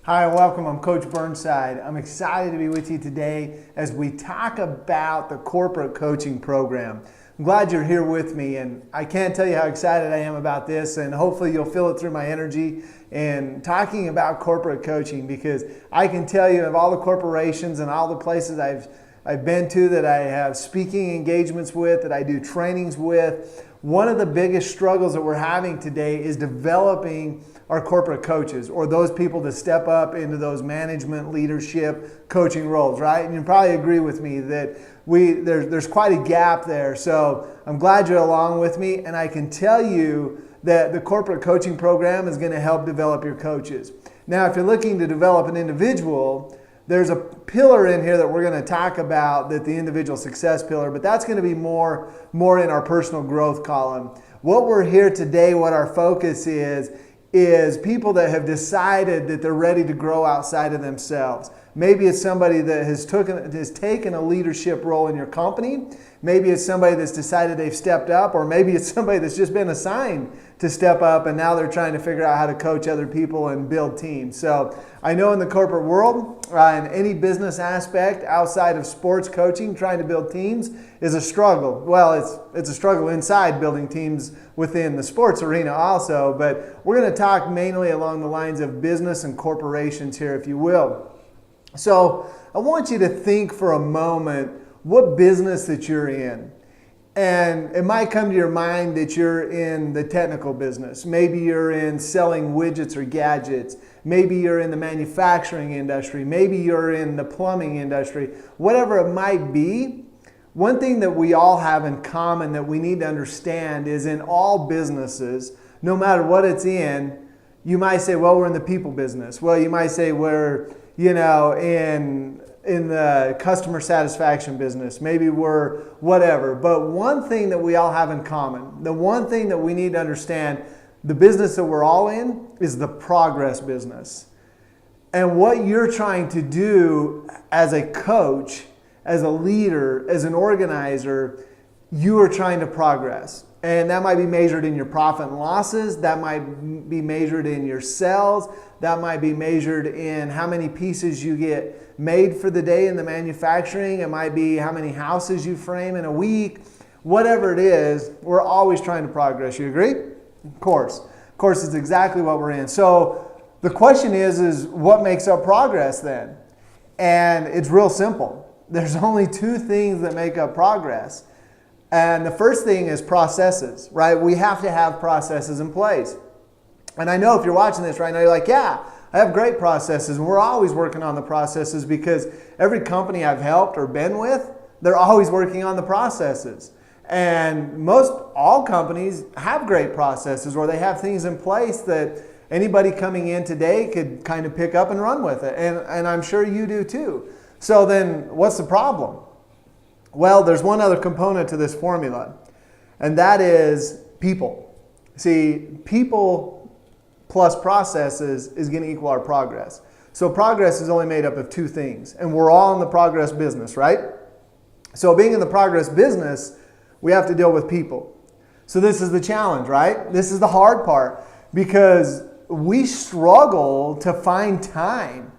Hi, welcome. I'm Coach Burnside. I'm excited to be with you today as we talk about the corporate coaching program. I'm glad you're here with me, and I can't tell you how excited I am about this, and hopefully you'll feel it through my energy in talking about corporate coaching, because I can tell you of all the corporations and all the places I've been to, that I have speaking engagements with, that I do trainings with, one of the biggest struggles that we're having today is developing our corporate coaches, or those people to step up into those management, leadership, coaching roles, right? And you probably agree with me that there's quite a gap there. So I'm glad you're along with me, and I can tell you that the corporate coaching program is going to help develop your coaches. Now, if you're looking to develop an individual, there's a pillar in here that we're going to talk about, that the individual success pillar, but that's going to be more in our personal growth column. What we're here today, what our focus is people that have decided that they're ready to grow outside of themselves. Maybe it's somebody that has taken a leadership role in your company. Maybe it's somebody that's decided they've stepped up, or maybe it's somebody that's just been assigned to step up and now they're trying to figure out how to coach other people and build teams. So I know in the corporate world, in any business aspect outside of sports coaching, trying to build teams is a struggle. Well, it's a struggle inside building teams within the sports arena also, but we're going to talk mainly along the lines of business and corporations here, if you will. So I want you to think for a moment what business that you're in. And it might come to your mind that you're in the technical business. Maybe you're in selling widgets or gadgets. Maybe you're in the manufacturing industry. Maybe you're in the plumbing industry. Whatever it might be, one thing that we all have in common that we need to understand is in all businesses, no matter what it's in, you might say, well, we're in the people business. Well, you might say we're, in the customer satisfaction business. Maybe we're whatever. But one thing that we all have in common, the one thing that we need to understand, the business that we're all in is the progress business. And what you're trying to do as a coach, as a leader, as an organizer, you are trying to progress. And that might be measured in your profit and losses. That might be measured in your sales. That might be measured in how many pieces you get made for the day in the manufacturing. It might be how many houses you frame in a week. Whatever it is, we're always trying to progress. You agree? Of course. Of course, it's exactly what we're in. So the question is what makes up progress then? And it's real simple. There's only two things that make up progress. And the first thing is processes, right? We have to have processes in place. And I know if you're watching this right now, you're like, yeah, I have great processes. And we're always working on the processes, because every company I've helped or been with, they're always working on the processes. And all companies have great processes, or they have things in place that anybody coming in today could kind of pick up and run with it. And I'm sure you do too. So then what's the problem? Well, there's one other component to this formula, and that is people. See, people plus processes is going to equal our progress. So progress is only made up of two things, and we're all in the progress business, right? So being in the progress business, we have to deal with people. So this is the challenge, right? This is the hard part, because we struggle to find time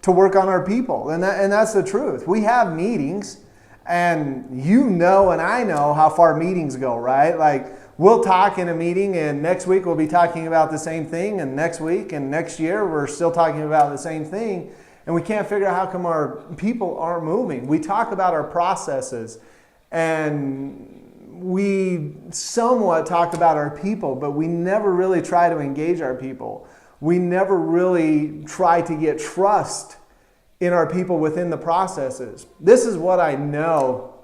to work on our people, and that's the truth. We have meetings. And you know and I know how far meetings go, right? Like, we'll talk in a meeting, and next week we'll be talking about the same thing, and next week and next year we're still talking about the same thing, and we can't figure out how come our people aren't moving. We talk about our processes, and we somewhat talk about our people, but we never really try to engage our people. We never really try to get trust in our people within the processes. This is what I know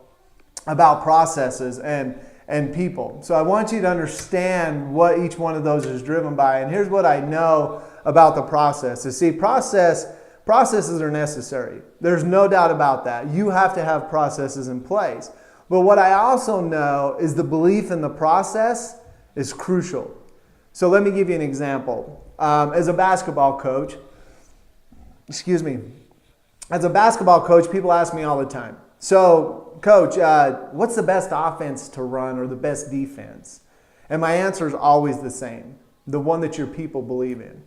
about processes and people. So I want you to understand what each one of those is driven by. And here's what I know about the processes. See, processes are necessary. There's no doubt about that. You have to have processes in place. But what I also know is the belief in the process is crucial. So let me give you an example. As a basketball coach, As a basketball coach, people ask me all the time, so coach, what's the best offense to run or the best defense? And my answer is always the same, the one that your people believe in.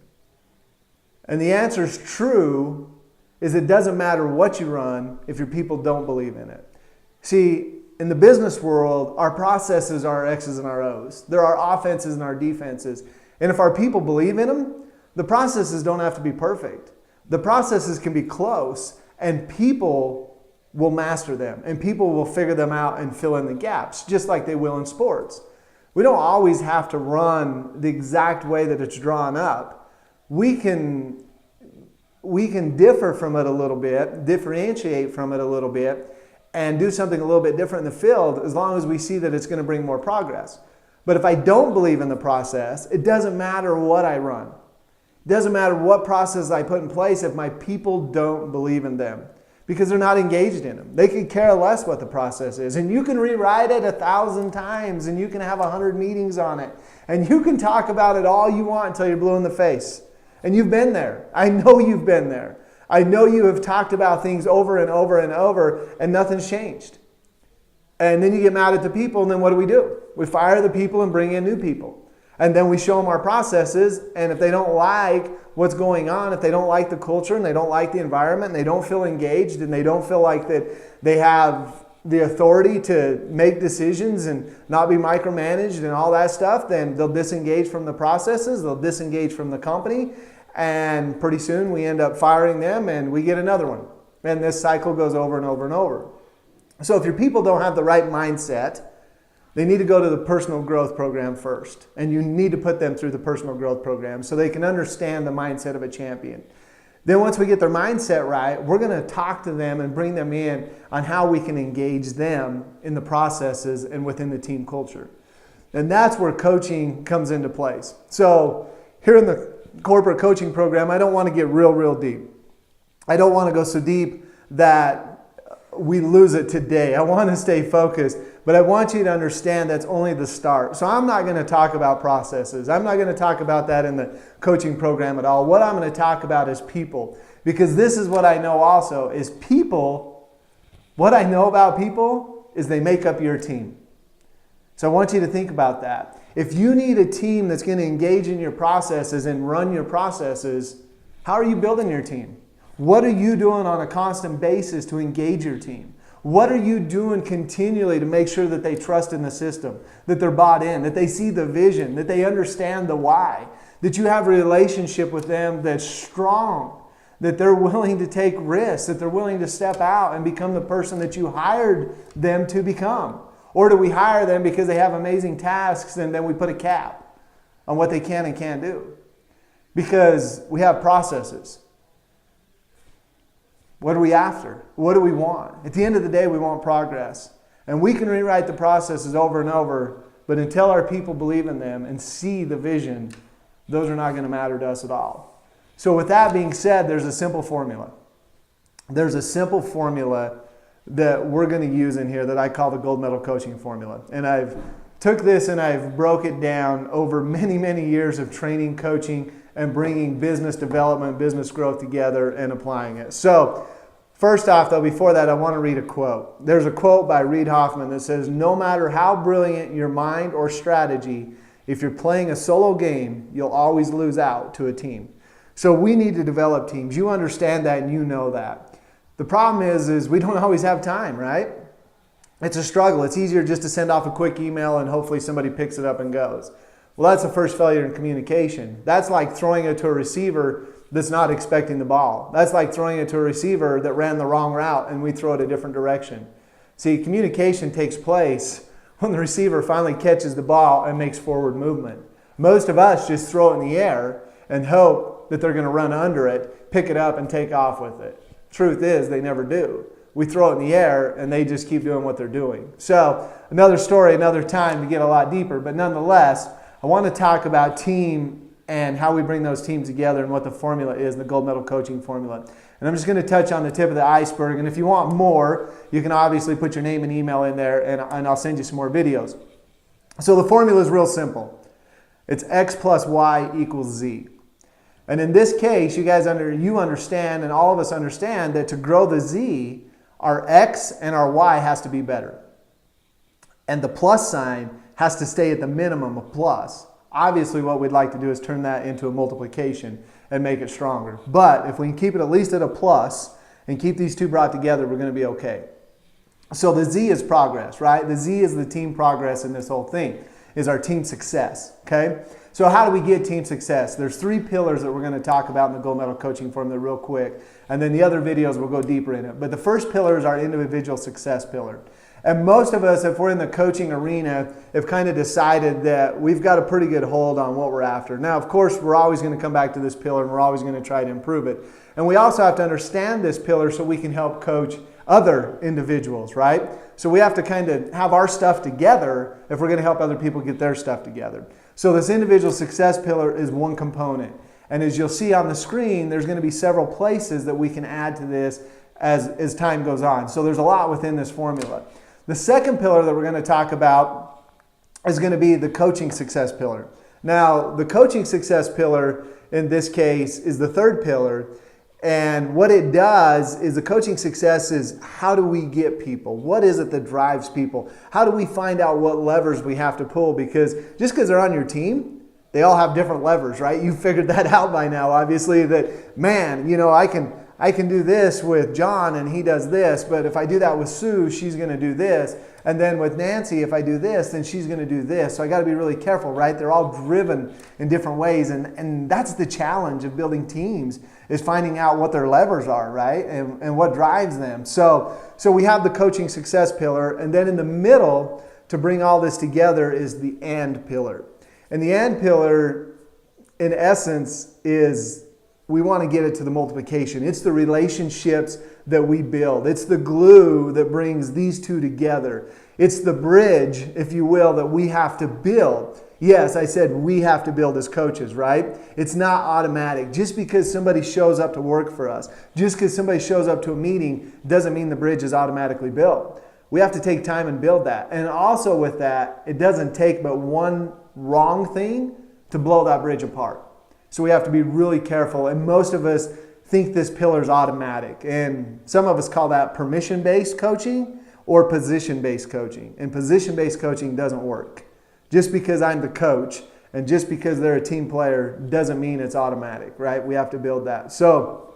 And the answer is true, is it doesn't matter what you run if your people don't believe in it. See, in the business world, our processes are our X's and our O's. There are offenses and our defenses. And if our people believe in them, the processes don't have to be perfect. The processes can be close, and people will master them, and people will figure them out and fill in the gaps, just like they will in sports. We don't always have to run the exact way that it's drawn up. We can differ from it a little bit, differentiate from it a little bit, and do something a little bit different in the field as long as we see that it's going to bring more progress. But if I don't believe in the process, it doesn't matter what I run. It doesn't matter what process I put in place if my people don't believe in them, because they're not engaged in them. They could care less what the process is. And you can rewrite it 1,000 times, and you can have 100 meetings on it, and you can talk about it all you want until you're blue in the face. And you've been there. I know you've been there. I know you have talked about things over and over and over, and nothing's changed. And then you get mad at the people, and then what do? We fire the people and bring in new people. And then we show them our processes, and if they don't like what's going on, if they don't like the culture, and they don't like the environment, and they don't feel engaged, and they don't feel like that they have the authority to make decisions and not be micromanaged and all that stuff, then they'll disengage from the processes, they'll disengage from the company, and pretty soon we end up firing them and we get another one. And this cycle goes over and over and over. So if your people don't have the right mindset, they need to go to the personal growth program first. And you need to put them through the personal growth program so they can understand the mindset of a champion. Then once we get their mindset right, we're going to talk to them and bring them in on how we can engage them in the processes and within the team culture. And that's where coaching comes into place. So here in the corporate coaching program, I don't want to get real deep. I don't want to go so deep that we lose it today. I want to stay focused, but I want you to understand that's only the start. So I'm not going to talk about processes. I'm not going to talk about that in the coaching program at all. What I'm going to talk about is people, because this is what I know also is people. What I know about people is they make up your team. So I want you to think about that. If you need a team that's going to engage in your processes and run your processes, how are you building your team? What are you doing on a constant basis to engage your team? What are you doing continually to make sure that they trust in the system, that they're bought in, that they see the vision, that they understand the why, that you have a relationship with them that's strong, that they're willing to take risks, that they're willing to step out and become the person that you hired them to become? Or do we hire them because they have amazing tasks and then we put a cap on what they can and can't do? Because we have processes. What are we after? What do we want? At the end of the day, we want progress. And we can rewrite the processes over and over, but until our people believe in them and see the vision, those are not going to matter to us at all. So with that being said, there's a simple formula. There's a simple formula that we're going to use in here that I call the gold medal coaching formula. And I've took this and I've broke it down over many years of training, coaching, and bringing business development, business growth together and applying it. So first off, though, before that, I want to read a quote. There's a quote by Reid Hoffman that says, "No matter how brilliant your mind or strategy, if you're playing a solo game, you'll always lose out to a team." So we need to develop teams. You understand that and you know that. The problem is we don't always have time, right? It's a struggle. It's easier just to send off a quick email and hopefully somebody picks it up and goes. Well, that's the first failure in communication. That's like throwing it to a receiver that's not expecting the ball. That's like throwing it to a receiver that ran the wrong route and we throw it a different direction. See, communication takes place when the receiver finally catches the ball and makes forward movement. Most of us just throw it in the air and hope that they're going to run under it, pick it up, and take off with it. Truth is, they never do. We throw it in the air and they just keep doing what they're doing. So, another story, another time to get a lot deeper, but nonetheless, I want to talk about team and how we bring those teams together and what the formula is, the gold medal coaching formula. And I'm just going to touch on the tip of the iceberg. And if you want more, you can obviously put your name and email in there and I'll send you some more videos. So the formula is real simple. It's X plus Y equals Z. And in this case, you understand and all of us understand that to grow the Z, our X and our Y has to be better. And the plus sign has to stay at the minimum of plus. Obviously, what we'd like to do is turn that into a multiplication. and make it stronger. But if we can keep it at least at a plus and keep these two brought together, we're going to be okay. So the Z is progress, right? The Z is the team progress in this whole thing, is our team success, okay? So how do we get team success? There's 3 pillars that we're going to talk about in the Gold Medal Coaching Formula real quick, and then the other videos will go deeper in it. But the first pillar is our individual success pillar. And most of us, if we're in the coaching arena, have kind of decided that we've got a pretty good hold on what we're after. Now, of course, we're always going to come back to this pillar, and we're always going to try to improve it. And we also have to understand this pillar so we can help coach other individuals, right? So we have to kind of have our stuff together if we're going to help other people get their stuff together. So this individual success pillar is one component. And as you'll see on the screen, there's going to be several places that we can add to this as time goes on. So there's a lot within this formula. The second pillar that we're going to talk about is going to be the coaching success pillar. Now, the coaching success pillar in this case is the third pillar. And what it does is the coaching success is how do we get people? What is it that drives people? How do we find out what levers we have to pull? Because just because they're on your team, they all have different levers, right? You figured that out by now, obviously, that, man, you know, I can do this with John and he does this, but if I do that with Sue, she's going to do this. And then with Nancy, if I do this, then she's going to do this. So I got to be really careful, right? They're all driven in different ways. And that's the challenge of building teams, is finding out what their levers are, right? And what drives them. So we have the coaching success pillar. And then in the middle, to bring all this together, is the and pillar. And the and pillar, in essence, is we want to get it to the multiplication. It's the relationships that we build. It's the glue that brings these two together. It's the bridge, if you will, that we have to build. Yes, I said we have to build as coaches, right? It's not automatic. Just because somebody shows up to work for us, just because somebody shows up to a meeting, doesn't mean the bridge is automatically built. We have to take time and build that. And also with that, it doesn't take but one wrong thing to blow that bridge apart. So we have to be really careful. And most of us think this pillar is automatic. And some of us call that permission-based coaching or position-based coaching. And position-based coaching doesn't work. Just because I'm the coach and just because they're a team player doesn't mean it's automatic, right? We have to build that. So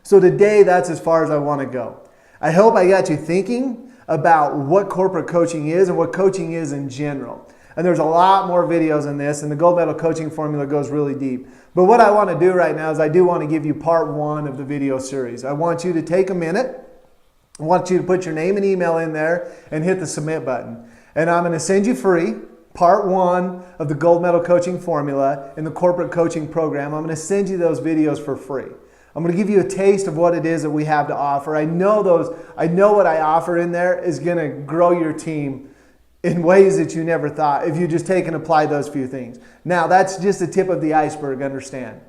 today, that's as far as I want to go. I hope I got you thinking about what corporate coaching is and what coaching is in general. And there's a lot more videos in this, and the Gold Medal Coaching Formula goes really deep. But what I want to do right now is I do want to give you part 1 of the video series. I want you to take a minute. I want you to put your name and email in there and hit the submit button. And I'm going to send you free part 1 of the Gold Medal Coaching Formula in the corporate coaching program. I'm going to send you those videos for free. I'm going to give you a taste of what it is that we have to offer. I know what I offer in there is going to grow your team in ways that you never thought if you just take and apply those few things. Now, that's just the tip of the iceberg, understand.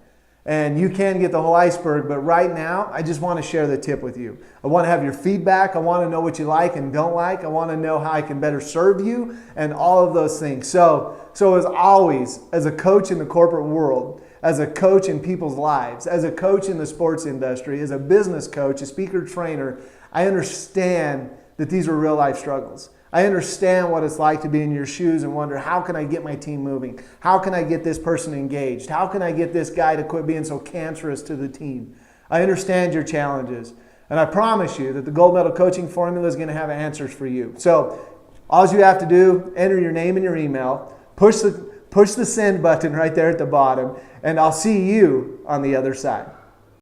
And you can get the whole iceberg, but right now, I just want to share the tip with you. I want to have your feedback. I want to know what you like and don't like. I want to know how I can better serve you and all of those things. So as always, as a coach in the corporate world, as a coach in people's lives, as a coach in the sports industry, as a business coach, a speaker trainer, I understand that these are real life struggles. I understand what it's like to be in your shoes and wonder, how can I get my team moving? How can I get this person engaged? How can I get this guy to quit being so cancerous to the team? I understand your challenges. And I promise you that the Gold Medal Coaching Formula is going to have answers for you. So all you have to do, enter your name and your email, push the send button right there at the bottom, and I'll see you on the other side.